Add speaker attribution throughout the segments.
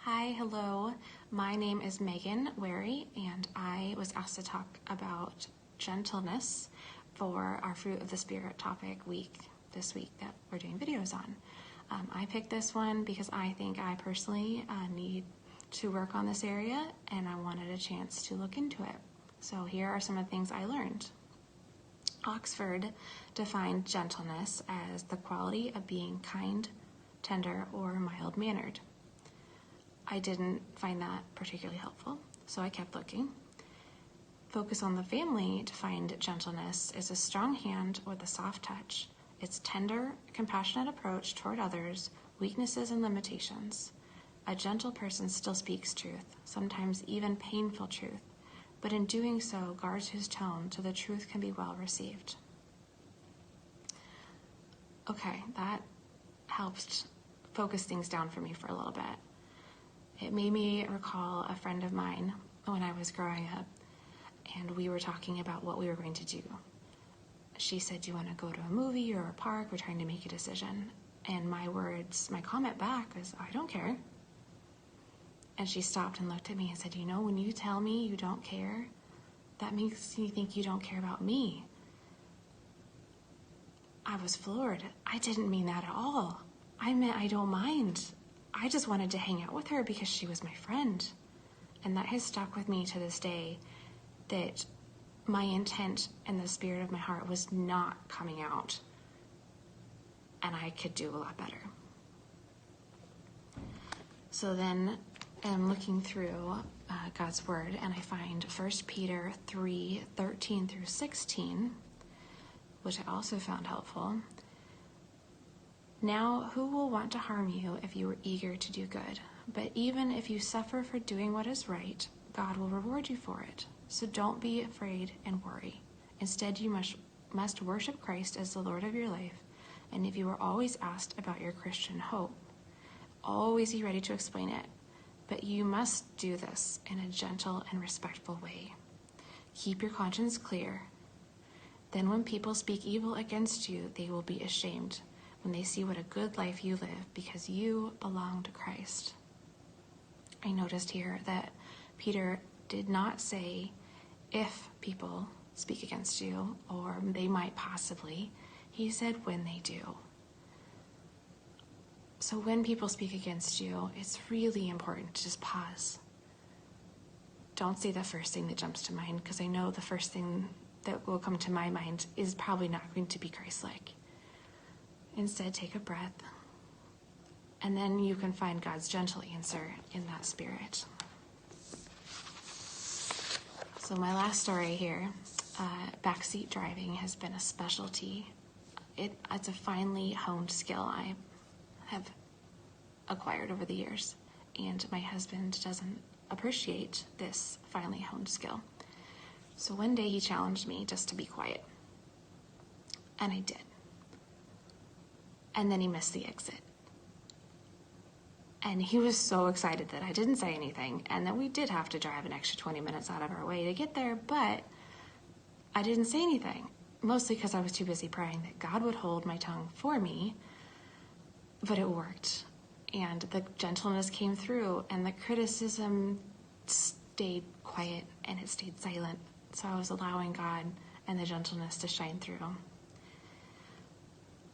Speaker 1: Hi, hello. My name is Megan Wherry, and I was asked to talk about gentleness for our Fruit of the Spirit topic this week that we're doing videos on. I picked this one because I think I personally need to work on this area, and I wanted a chance to look into it. So here are some of the things I learned. Oxford defined gentleness as the quality of being kind, tender, or mild-mannered. I didn't find that particularly helpful, so I kept looking. Focus on the Family defined gentleness as a strong hand with a soft touch. It's tender, compassionate approach toward others, weaknesses and limitations. A gentle person still speaks truth, sometimes even painful truth, but in doing so guards his tone so the truth can be well received. Okay, that helped focus things down for me for a little bit. It made me recall a friend of mine when I was growing up, and we were talking about what we were going to do. She said, "Do you want to go to a movie or a park? We're trying to make a decision." And my comment back was, "I don't care." And she stopped and looked at me and said, "When you tell me you don't care, that makes me think you don't care about me." I was floored. I didn't mean that at all. I meant I don't mind. I just wanted to hang out with her because she was my friend. And that has stuck with me to this day, that my intent and the spirit of my heart was not coming out. And I could do a lot better. So then I'm looking through God's Word, and I find 1 Peter 3:13 through 16, which I also found helpful. "Now, who will want to harm you if you are eager to do good? But even if you suffer for doing what is right, God will reward you for it. So don't be afraid and worry. Instead, you must worship Christ as the Lord of your life. And if you are always asked about your Christian hope, always be ready to explain it. But you must do this in a gentle and respectful way. Keep your conscience clear. Then when people speak evil against you, they will be ashamed when they see what a good life you live because you belong to Christ." I noticed here that Peter did not say if people speak against you or they might possibly. He said when they do. So when people speak against you, it's really important to just pause. Don't say the first thing that jumps to mind, because I know the first thing that will come to my mind is probably not going to be Christ-like. Instead, take a breath, and then you can find God's gentle answer in that spirit. So my last story here, backseat driving has been a specialty. It's a finely honed skill I have acquired over the years, and my husband doesn't appreciate this finely honed skill. So one day he challenged me just to be quiet, and I did. And then he missed the exit. And he was so excited that I didn't say anything, and that we did have to drive an extra 20 minutes out of our way to get there, but I didn't say anything, mostly because I was too busy praying that God would hold my tongue for me, but it worked. And the gentleness came through, and the criticism stayed quiet, and it stayed silent. So I was allowing God and the gentleness to shine through.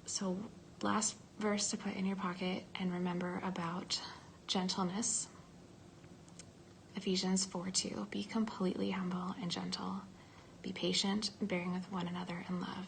Speaker 1: So last verse to put in your pocket and remember about gentleness. Ephesians 4:2. Be completely humble and gentle. Be patient, bearing with one another in love.